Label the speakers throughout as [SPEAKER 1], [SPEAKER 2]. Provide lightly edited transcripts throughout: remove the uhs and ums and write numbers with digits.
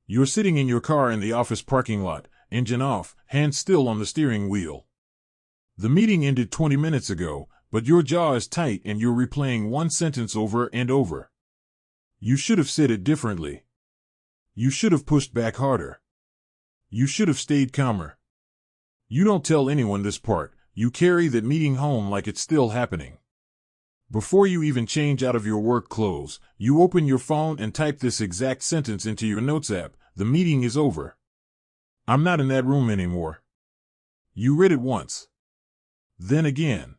[SPEAKER 1] You're sitting in your car in the office parking lot, engine off, hands still on the steering wheel. The meeting ended 20 minutes ago, but your jaw is tight and you're replaying one sentence over and over. You should have said it differently. You should have pushed back harder. You should have stayed calmer. You don't tell anyone this part. You carry that meeting home like it's still happening. Before you even change out of your work clothes, you open your phone and type this exact sentence into your notes app. The meeting is over. I'm not in that room anymore. You read it once. Then again.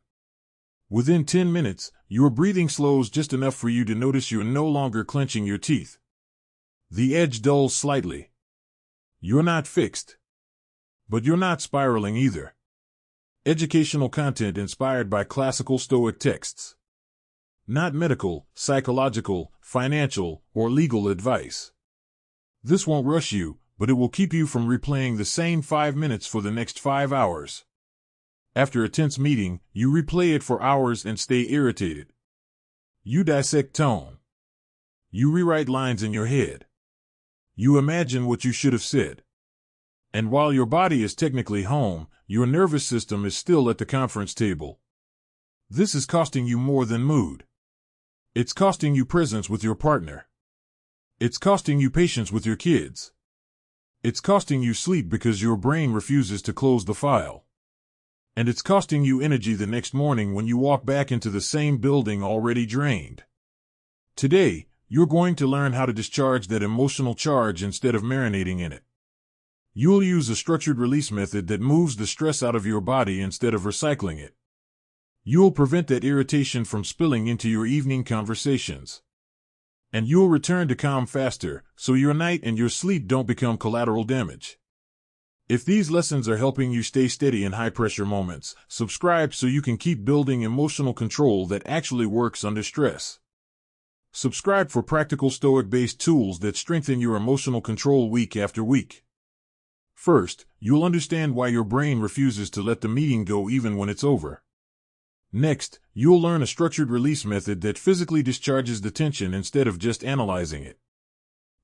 [SPEAKER 1] Within 10 minutes, your breathing slows just enough for you to notice you're no longer clenching your teeth. The edge dulls slightly. You're not fixed. But you're not spiraling either. Educational content inspired by classical Stoic texts. Not medical, psychological, financial, or legal advice. This won't rush you, but it will keep you from replaying the same 5 minutes for the next 5 hours. After a tense meeting, you replay it for hours and stay irritated. You dissect tone. You rewrite lines in your head. You imagine what you should have said. And while your body is technically home, your nervous system is still at the conference table. This is costing you more than mood. It's costing you presence with your partner. It's costing you patience with your kids. It's costing you sleep because your brain refuses to close the file. And it's costing you energy the next morning when you walk back into the same building already drained. Today, you're going to learn how to discharge that emotional charge instead of marinating in it. You'll use a structured release method that moves the stress out of your body instead of recycling it. You'll prevent that irritation from spilling into your evening conversations. And you'll return to calm faster, so your night and your sleep don't become collateral damage. If these lessons are helping you stay steady in high-pressure moments, subscribe so you can keep building emotional control that actually works under stress. Subscribe for practical Stoic-based tools that strengthen your emotional control week after week. First, you'll understand why your brain refuses to let the meeting go even when it's over. Next, you'll learn a structured release method that physically discharges the tension instead of just analyzing it.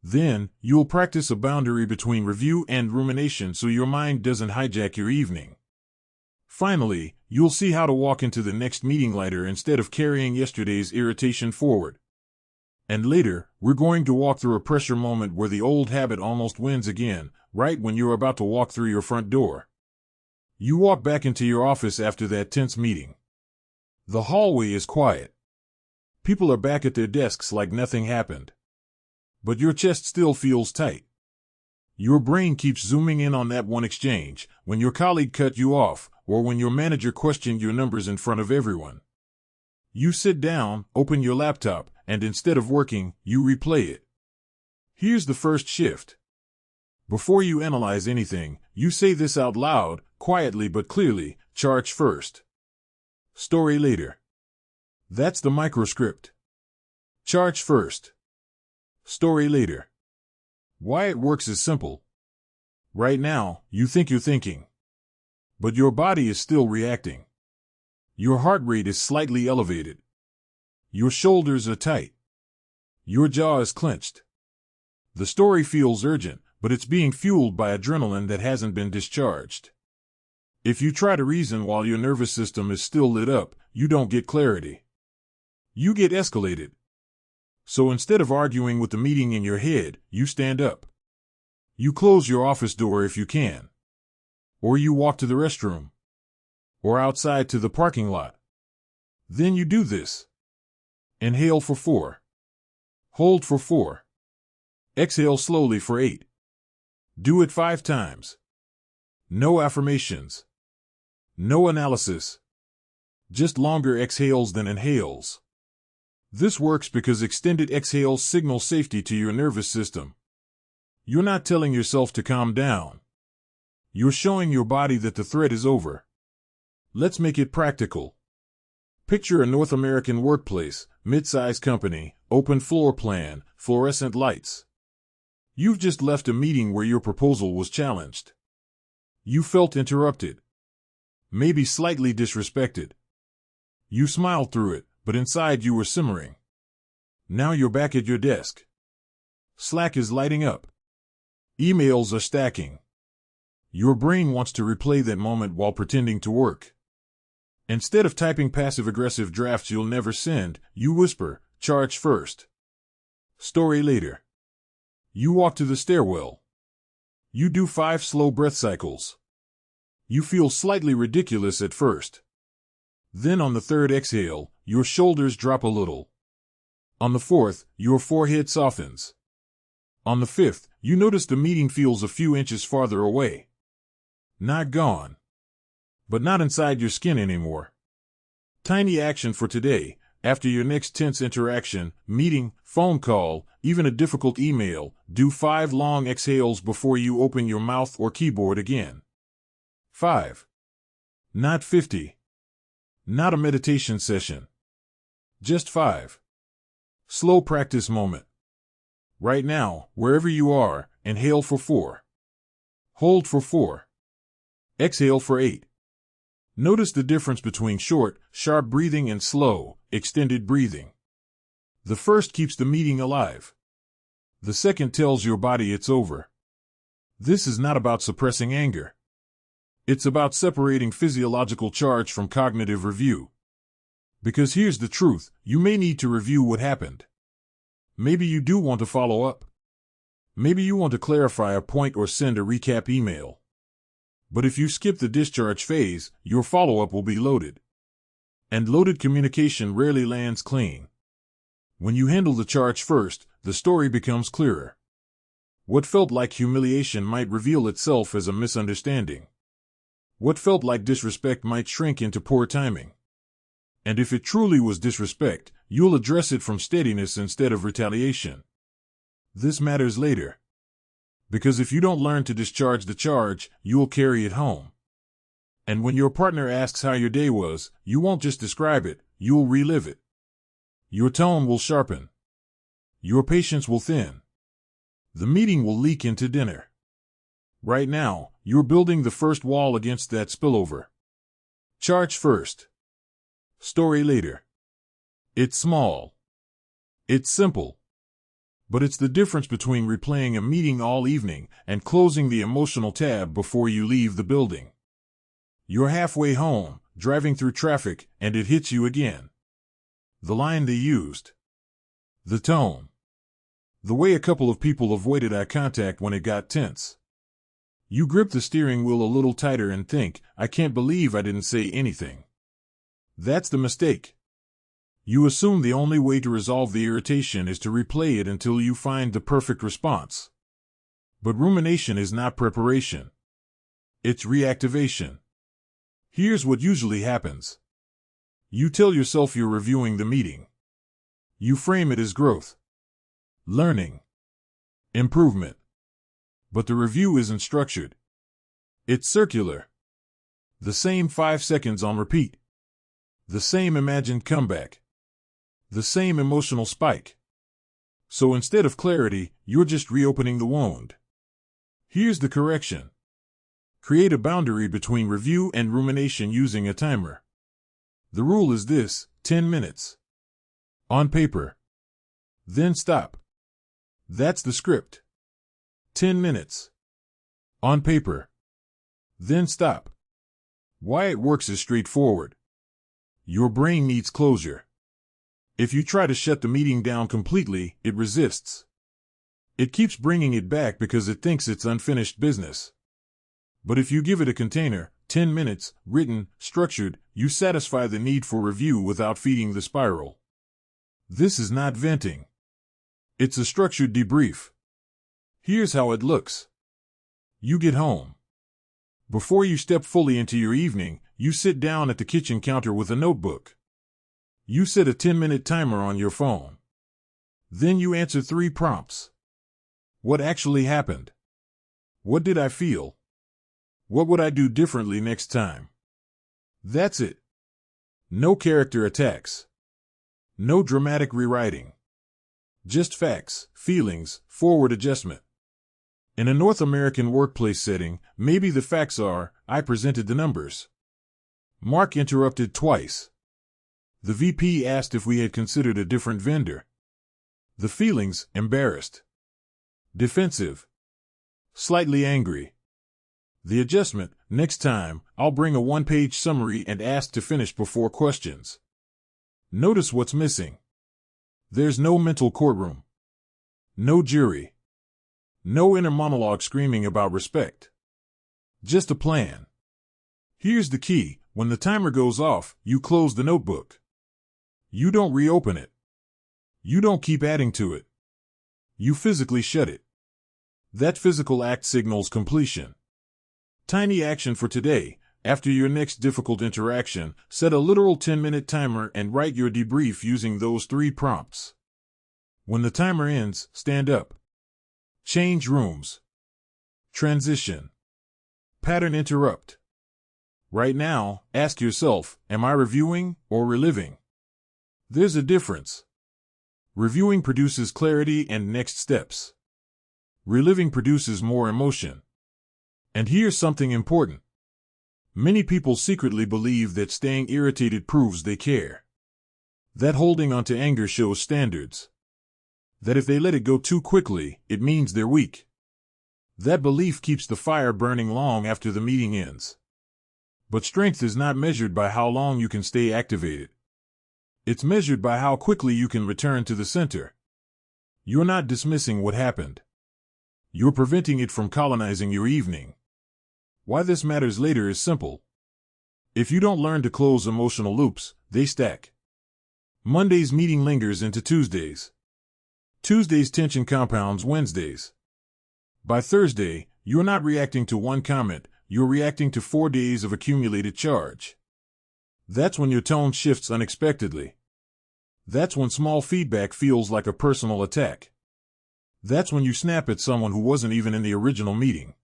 [SPEAKER 1] Then, you'll practice a boundary between review and rumination so your mind doesn't hijack your evening. Finally, you'll see how to walk into the next meeting lighter instead of carrying yesterday's irritation forward. And later, we're going to walk through a pressure moment where the old habit almost wins again, right when you're about to walk through your front door. You walk back into your office after that tense meeting. The hallway is quiet. People are back at their desks like nothing happened. But your chest still feels tight. Your brain keeps zooming in on that one exchange, when your colleague cut you off, or when your manager questioned your numbers in front of everyone. You sit down, open your laptop, and instead of working, you replay it. Here's the first shift. Before you analyze anything, you say this out loud, quietly but clearly: charge first. Story later. That's the microscript. Charge first. Story later. Why it works is simple. Right now, you think you're thinking. But your body is still reacting. Your heart rate is slightly elevated. Your shoulders are tight. Your jaw is clenched. The story feels urgent, but it's being fueled by adrenaline that hasn't been discharged. If you try to reason while your nervous system is still lit up, you don't get clarity. You get escalated. So instead of arguing with the meeting in your head, you stand up. You close your office door if you can. Or you walk to the restroom. Or outside to the parking lot. Then you do this. Inhale for 4. Hold for 4. Exhale slowly for 8. Do it 5 times. No affirmations. No analysis. Just longer exhales than inhales. This works because extended exhales signal safety to your nervous system. You're not telling yourself to calm down. You're showing your body that the threat is over. Let's make it practical. Picture a North American workplace, mid-sized company, open floor plan, fluorescent lights. You've just left a meeting where your proposal was challenged. You felt interrupted. Maybe slightly disrespected. You smiled through it, but inside you were simmering. Now you're back at your desk. Slack is lighting up. Emails are stacking. Your brain wants to replay that moment while pretending to work. Instead of typing passive-aggressive drafts you'll never send, you whisper, "Charge first. Story later." You walk to the stairwell. You do 5 slow breath cycles. You feel slightly ridiculous at first. Then on the 3rd exhale, your shoulders drop a little. On the 4th, your forehead softens. On the 5th, you notice the meeting feels a few inches farther away. Not gone. But not inside your skin anymore. Tiny action for today. After your next tense interaction, meeting, phone call, even a difficult email, do 5 long exhales before you open your mouth or keyboard again. 5. Not 50. Not a meditation session. Just 5. Slow practice moment. Right now, wherever you are, inhale for 4. Hold for 4. Exhale for 8. Notice the difference between short, sharp breathing and slow, extended breathing. The first keeps the meeting alive. The second tells your body it's over. This is not about suppressing anger. It's about separating physiological charge from cognitive review. Because here's the truth, you may need to review what happened. Maybe you do want to follow up. Maybe you want to clarify a point or send a recap email. But if you skip the discharge phase, your follow-up will be loaded. And loaded communication rarely lands clean. When you handle the charge first, the story becomes clearer. What felt like humiliation might reveal itself as a misunderstanding. What felt like disrespect might shrink into poor timing. And if it truly was disrespect, you'll address it from steadiness instead of retaliation. This matters later. Because if you don't learn to discharge the charge, you'll carry it home. And when your partner asks how your day was, you won't just describe it, you'll relive it. Your tone will sharpen. Your patience will thin. The meeting will leak into dinner. Right now, you're building the first wall against that spillover. Charge first. Story later. It's small. It's simple. But it's the difference between replaying a meeting all evening and closing the emotional tab before you leave the building. You're halfway home, driving through traffic, and it hits you again. The line they used. The tone. The way a couple of people avoided eye contact when it got tense. You grip the steering wheel a little tighter and think, "I can't believe I didn't say anything." That's the mistake. You assume the only way to resolve the irritation is to replay it until you find the perfect response. But rumination is not preparation. It's reactivation. Here's what usually happens. You tell yourself you're reviewing the meeting. You frame it as growth, learning, improvement. But the review isn't structured. It's circular. The same 5 seconds on repeat. The same imagined comeback. The same emotional spike. So instead of clarity, you're just reopening the wound. Here's the correction. Create a boundary between review and rumination using a timer. The rule is this: 10 minutes. On paper. Then stop. That's the script. 10 minutes. On paper. Then stop. Why it works is straightforward. Your brain needs closure. If you try to shut the meeting down completely, it resists. It keeps bringing it back because it thinks it's unfinished business. But if you give it a container, 10 minutes, written, structured, you satisfy the need for review without feeding the spiral. This is not venting. It's a structured debrief. Here's how it looks. You get home. Before you step fully into your evening, you sit down at the kitchen counter with a notebook. You set a 10-minute timer on your phone. Then you answer 3 prompts. What actually happened? What did I feel? What would I do differently next time? That's it. No character attacks. No dramatic rewriting. Just facts, feelings, forward adjustment. In a North American workplace setting, maybe the facts are, I presented the numbers. Mark interrupted twice. The VP asked if we had considered a different vendor. The feelings, embarrassed. Defensive. Slightly angry. The adjustment: next time, I'll bring a one-page summary and ask to finish before questions. Notice what's missing. There's no mental courtroom. No jury. No inner monologue screaming about respect. Just a plan. Here's the key: when the timer goes off, you close the notebook. You don't reopen it. You don't keep adding to it. You physically shut it. That physical act signals completion. Tiny action for today: after your next difficult interaction, set a literal 10-minute timer and write your debrief using those 3 prompts. When the timer ends, stand up. Change rooms. Transition. Pattern interrupt. Right now, ask yourself, am I reviewing or reliving? There's a difference. Reviewing produces clarity and next steps. Reliving produces more emotion. And here's something important. Many people secretly believe that staying irritated proves they care. That holding onto anger shows standards. That if they let it go too quickly, it means they're weak. That belief keeps the fire burning long after the meeting ends. But strength is not measured by how long you can stay activated. It's measured by how quickly you can return to the center. You're not dismissing what happened. You're preventing it from colonizing your evening. Why this matters later is simple. If you don't learn to close emotional loops, they stack. Monday's meeting lingers into Tuesdays. Tuesday's tension compounds Wednesdays. By Thursday, you're not reacting to one comment, you're reacting to 4 days of accumulated charge. That's when your tone shifts unexpectedly. That's when small feedback feels like a personal attack. That's when you snap at someone who wasn't even in the original meeting.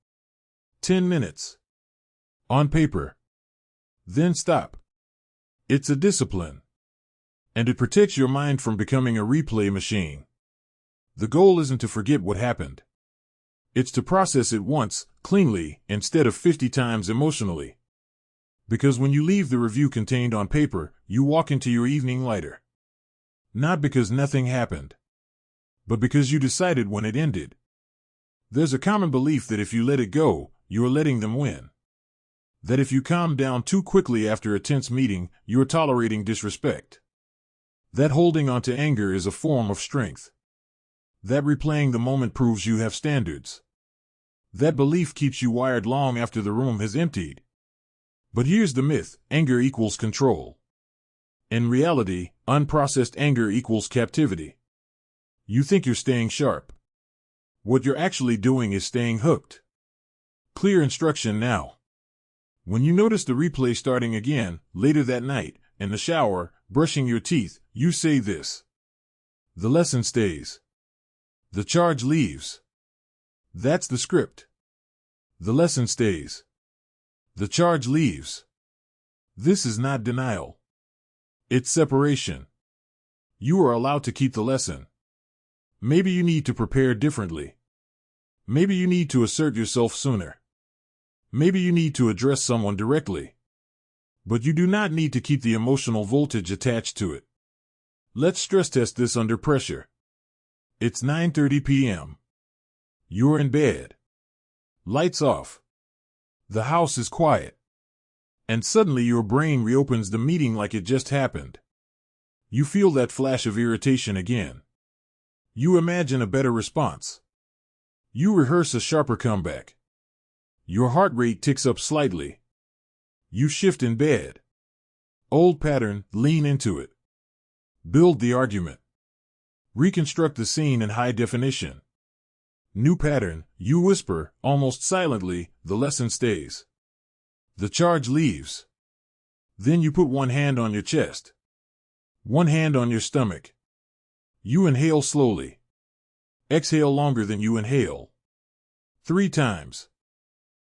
[SPEAKER 1] 10 minutes. On paper. Then stop. It's a discipline. And it protects your mind from becoming a replay machine. The goal isn't to forget what happened. It's to process it once, cleanly, instead of 50 times emotionally. Because when you leave the review contained on paper, you walk into your evening lighter. Not because nothing happened, but because you decided when it ended. There's a common belief that if you let it go, you're letting them win. That if you calm down too quickly after a tense meeting, you're tolerating disrespect. That holding on to anger is a form of strength. That replaying the moment proves you have standards. That belief keeps you wired long after the room has emptied. But here's the myth: anger equals control. In reality, unprocessed anger equals captivity. You think you're staying sharp. What you're actually doing is staying hooked. Clear instruction now. When you notice the replay starting again, later that night, in the shower, brushing your teeth, you say this. The lesson stays. The charge leaves. That's the script. The lesson stays. The charge leaves. This is not denial. It's separation. You are allowed to keep the lesson. Maybe you need to prepare differently. Maybe you need to assert yourself sooner. Maybe you need to address someone directly. But you do not need to keep the emotional voltage attached to it. Let's stress test this under pressure. It's 9:30 p.m. You're in bed. Lights off. The house is quiet. And suddenly your brain reopens the meeting like it just happened. You feel that flash of irritation again. You imagine a better response. You rehearse a sharper comeback. Your heart rate ticks up slightly. You shift in bed. Old pattern, lean into it. Build the argument. Reconstruct the scene in high definition. New pattern, you whisper, almost silently, the lesson stays. The charge leaves. Then you put one hand on your chest. One hand on your stomach. You inhale slowly. Exhale longer than you inhale. 3 times.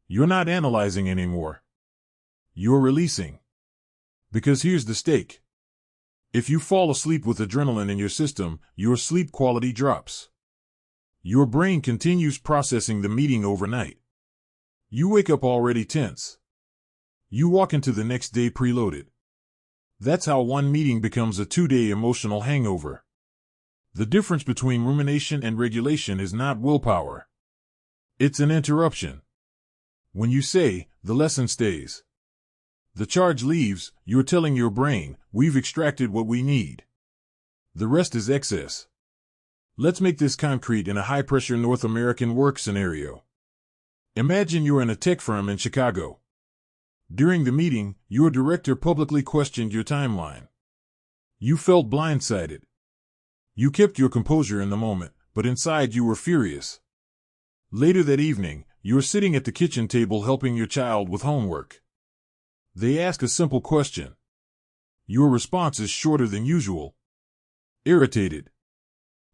[SPEAKER 1] You're not analyzing anymore. You're releasing. Because here's the stake. If you fall asleep with adrenaline in your system, your sleep quality drops. Your brain continues processing the meeting overnight. You wake up already tense. You walk into the next day preloaded. That's how one meeting becomes a 2-day emotional hangover. The difference between rumination and regulation is not willpower. It's an interruption. When you say, the lesson stays, the charge leaves, you're telling your brain, we've extracted what we need. The rest is excess. Let's make this concrete in a high-pressure North American work scenario. Imagine you're in a tech firm in Chicago. During the meeting, your director publicly questioned your timeline. You felt blindsided. You kept your composure in the moment, but inside you were furious. Later that evening, you're sitting at the kitchen table helping your child with homework. They ask a simple question. Your response is shorter than usual. Irritated.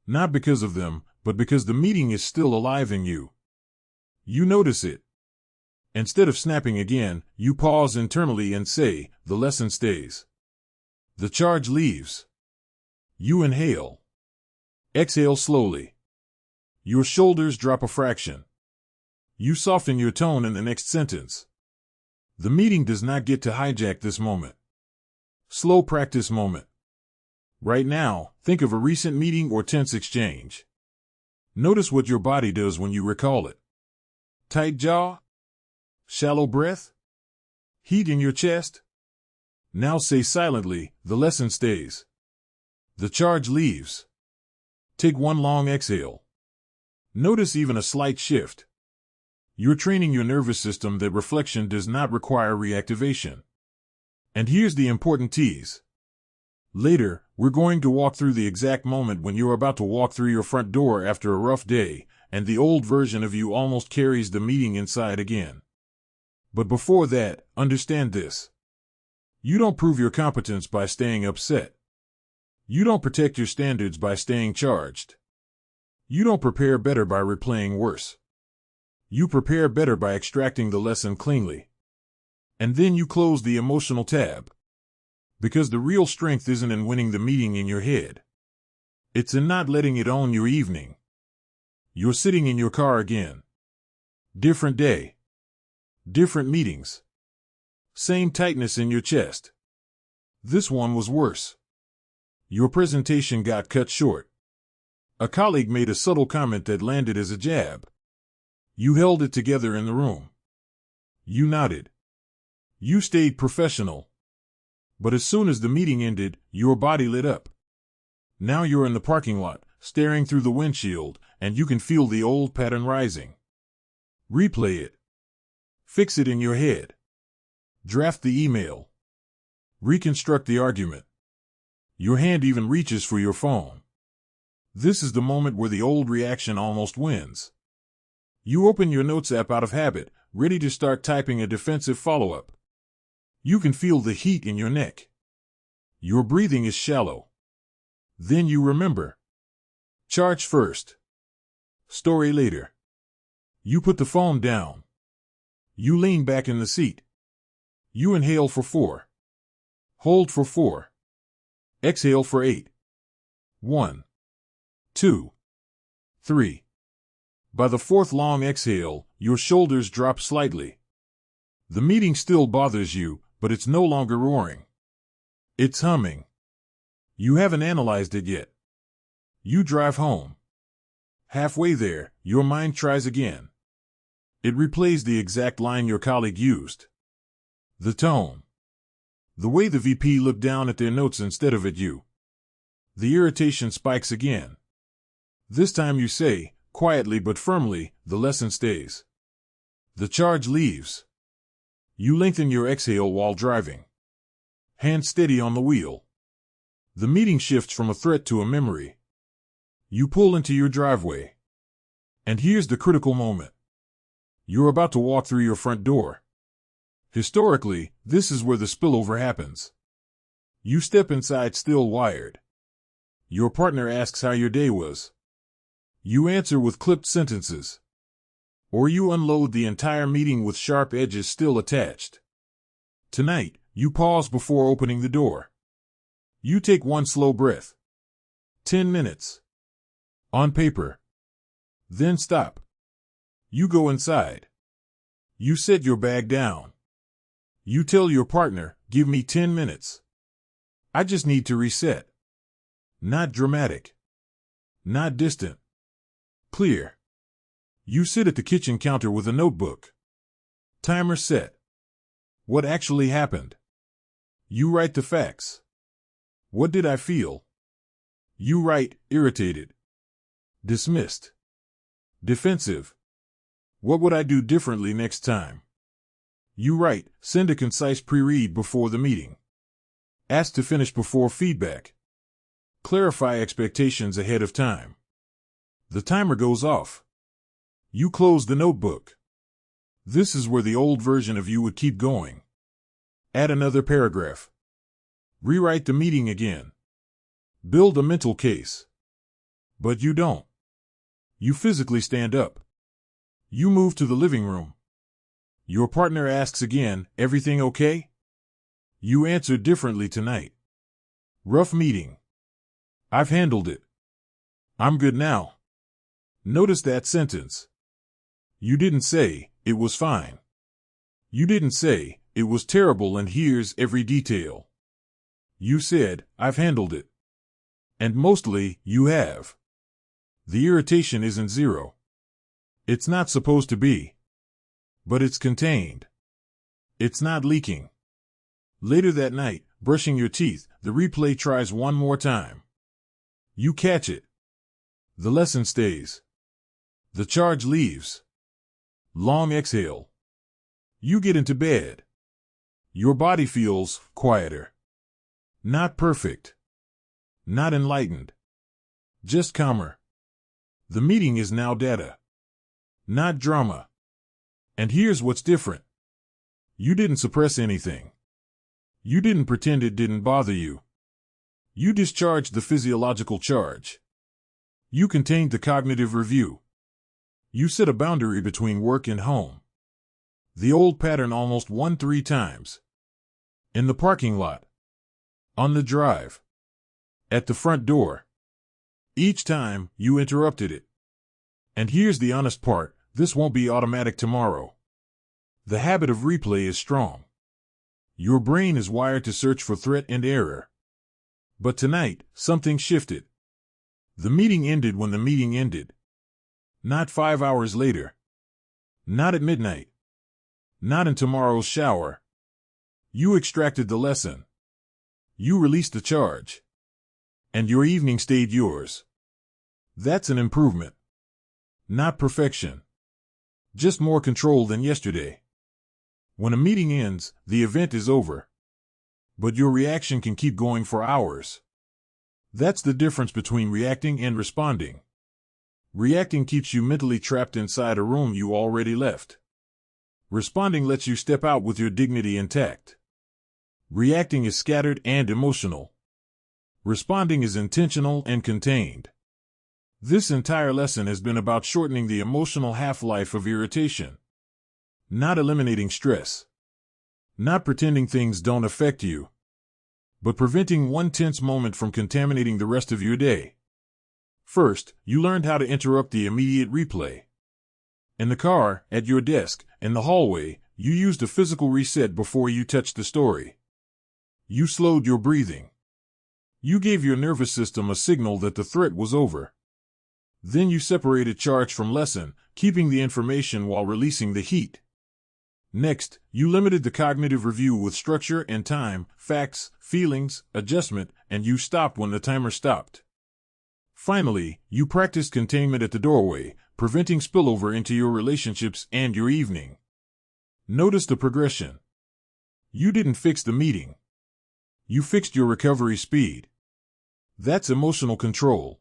[SPEAKER 1] Not because of them, but because the meeting is still alive in you. You notice it. Instead of snapping again, you pause internally and say, the lesson stays. The charge leaves. You inhale. Exhale slowly. Your shoulders drop a fraction. You soften your tone in the next sentence. The meeting does not get to hijack this moment. Slow practice moment. Right now, think of a recent meeting or tense exchange. Notice what your body does when you recall it. Tight jaw? Shallow breath? Heat in your chest? Now say silently, the lesson stays. The charge leaves. Take one long exhale. Notice even a slight shift. You're training your nervous system that reflection does not require reactivation. And here's the important tease. Later, we're going to walk through the exact moment when you're about to walk through your front door after a rough day, and the old version of you almost carries the meeting inside again. But before that, understand this. You don't prove your competence by staying upset. You don't protect your standards by staying charged. You don't prepare better by replaying worse. You prepare better by extracting the lesson cleanly. And then you close the emotional tab. Because the real strength isn't in winning the meeting in your head. It's in not letting it own your evening. You're sitting in your car again. Different day. Different meetings. Same tightness in your chest. This one was worse. Your presentation got cut short. A colleague made a subtle comment that landed as a jab. You held it together in the room. You nodded. You stayed professional. But as soon as the meeting ended, your body lit up. Now you're in the parking lot, staring through the windshield, and you can feel the old pattern rising. Replay it. Fix it in your head. Draft the email. Reconstruct the argument. Your hand even reaches for your phone. This is the moment where the old reaction almost wins. You open your notes app out of habit, ready to start typing a defensive follow-up. You can feel the heat in your neck. Your breathing is shallow. Then you remember. Charge first. Story later. You put the phone down. You lean back in the seat. You inhale for 4. Hold for 4. Exhale for 8. 1, 2, 3. By the 4th long exhale, your shoulders drop slightly. The meeting still bothers you, but it's no longer roaring. It's humming. You haven't analyzed it yet. You drive home. Halfway there, your mind tries again. It replays the exact line your colleague used. The tone. The way the VP looked down at their notes instead of at you. The irritation spikes again. This time you say, quietly but firmly, the lesson stays. The charge leaves. You lengthen your exhale while driving. Hand steady on the wheel. The meeting shifts from a threat to a memory. You pull into your driveway. And here's the critical moment. You're about to walk through your front door. Historically, this is where the spillover happens. You step inside still wired. Your partner asks how your day was. You answer with clipped sentences. Or you unload the entire meeting with sharp edges still attached. Tonight, you pause before opening the door. You take one slow breath. 10 minutes. On paper. Then stop. You go inside. You set your bag down. You tell your partner, give me 10 minutes. I just need to reset. Not dramatic. Not distant. Clear. You sit at the kitchen counter with a notebook. Timer set. What actually happened? You write the facts. What did I feel? You write, irritated, dismissed, defensive. What would I do differently next time? You write, send a concise pre-read before the meeting. Ask to finish before feedback. Clarify expectations ahead of time. The timer goes off. You close the notebook. This is where the old version of you would keep going. Add another paragraph. Rewrite the meeting again. Build a mental case. But you don't. You physically stand up. You move to the living room. Your partner asks again, everything okay? You answer differently tonight. Rough meeting. I've handled it. I'm good now. Notice that sentence. You didn't say, it was fine. You didn't say, it was terrible and here's every detail. You said, I've handled it. And mostly, you have. The irritation isn't zero. It's not supposed to be. But it's contained. It's not leaking. Later that night, brushing your teeth, the replay tries one more time. You catch it. The lesson stays. The charge leaves. Long exhale. You get into bed. Your body feels quieter. Not perfect. Not enlightened. Just calmer. The meeting is now data. Not drama. And here's what's different. You didn't suppress anything. You didn't pretend it didn't bother you. You discharged the physiological charge. You contained the cognitive review. You set a boundary between work and home. The old pattern almost won 3 times. In the parking lot. On the drive. At the front door. Each time, you interrupted it. And here's the honest part, this won't be automatic tomorrow. The habit of replay is strong. Your brain is wired to search for threat and error. But tonight, something shifted. The meeting ended when the meeting ended. Not 5 hours later. Not at midnight. Not in tomorrow's shower. You extracted the lesson. You released the charge. And your evening stayed yours. That's an improvement. Not perfection. Just more control than yesterday. When a meeting ends, the event is over. But your reaction can keep going for hours. That's the difference between reacting and responding. Reacting keeps you mentally trapped inside a room you already left. Responding lets you step out with your dignity intact. Reacting is scattered and emotional. Responding is intentional and contained. This entire lesson has been about shortening the emotional half-life of irritation. Not eliminating stress. Not pretending things don't affect you. But preventing one tense moment from contaminating the rest of your day. First, you learned how to interrupt the immediate replay. In the car, at your desk, in the hallway, you used a physical reset before you touched the story. You slowed your breathing. You gave your nervous system a signal that the threat was over. Then you separated charge from lesson, keeping the information while releasing the heat. Next, you limited the cognitive review with structure and time, facts, feelings, adjustment, and you stopped when the timer stopped. Finally, you practiced containment at the doorway, preventing spillover into your relationships and your evening. Notice the progression. You didn't fix the meeting. You fixed your recovery speed. That's emotional control.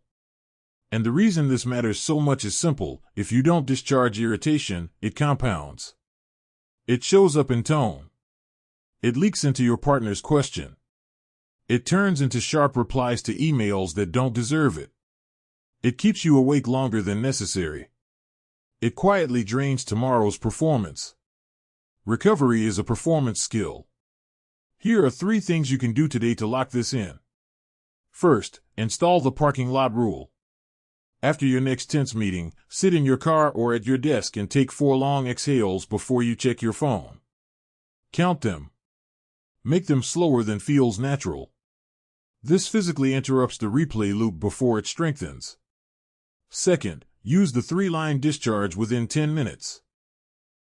[SPEAKER 1] And the reason this matters so much is simple: if you don't discharge irritation, it compounds. It shows up in tone. It leaks into your partner's question. It turns into sharp replies to emails that don't deserve it. It keeps you awake longer than necessary. It quietly drains tomorrow's performance. Recovery is a performance skill. Here are 3 things you can do today to lock this in. First, install the parking lot rule. After your next tense meeting, sit in your car or at your desk and take 4 long exhales before you check your phone. Count them. Make them slower than feels natural. This physically interrupts the replay loop before it strengthens. Second, Use the 3-line discharge within 10 minutes.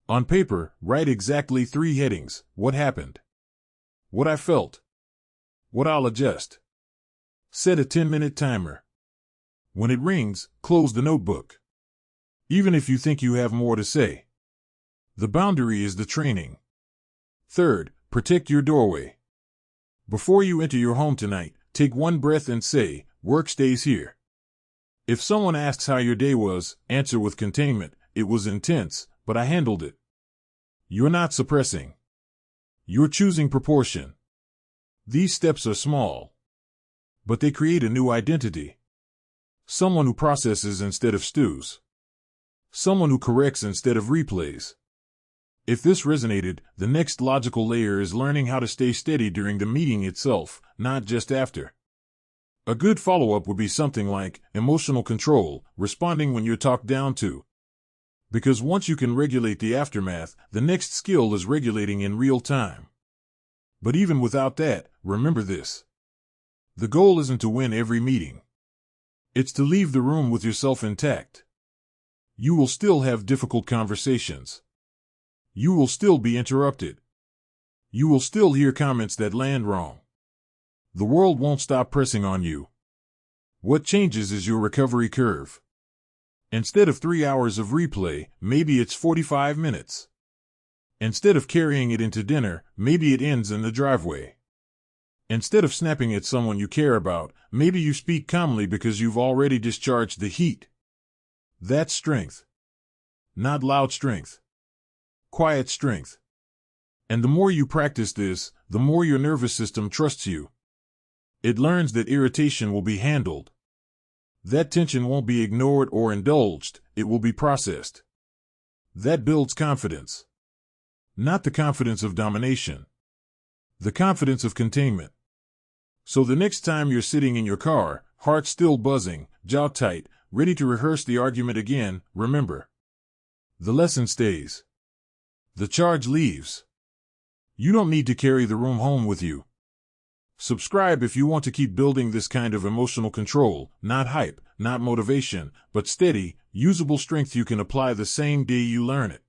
[SPEAKER 1] On paper, write exactly 3 headings: what happened, what I felt, what I'll adjust. Set a 10-minute timer. When it rings, close the notebook. Even if you think you have more to say. The boundary is the training. Third, protect your doorway. Before you enter your home tonight, take one breath and say, "Work stays here." If someone asks how your day was, answer with containment, "It was intense, but I handled it." You're not suppressing. You're choosing proportion. These steps are small, but they create a new identity. Someone who processes instead of stews. Someone who corrects instead of replays. If this resonated, the next logical layer is learning how to stay steady during the meeting itself, not just after. A good follow-up would be something like emotional control, responding when you're talked down to. Because once you can regulate the aftermath, the next skill is regulating in real time. But even without that, remember this. The goal isn't to win every meeting. It's to leave the room with yourself intact. You will still have difficult conversations. You will still be interrupted. You will still hear comments that land wrong. The world won't stop pressing on you. What changes is your recovery curve. Instead of 3 hours of replay, maybe it's 45 minutes. Instead of carrying it into dinner, maybe it ends in the driveway. Instead of snapping at someone you care about, maybe you speak calmly because you've already discharged the heat. That's strength. Not loud strength. Quiet strength. And the more you practice this, the more your nervous system trusts you. It learns that irritation will be handled. That tension won't be ignored or indulged, it will be processed. That builds confidence. Not the confidence of domination. The confidence of containment. So the next time you're sitting in your car, heart still buzzing, jaw tight, ready to rehearse the argument again, remember. The lesson stays. The charge leaves. You don't need to carry the room home with you. Subscribe if you want to keep building this kind of emotional control, not hype, not motivation, but steady, usable strength you can apply the same day you learn it.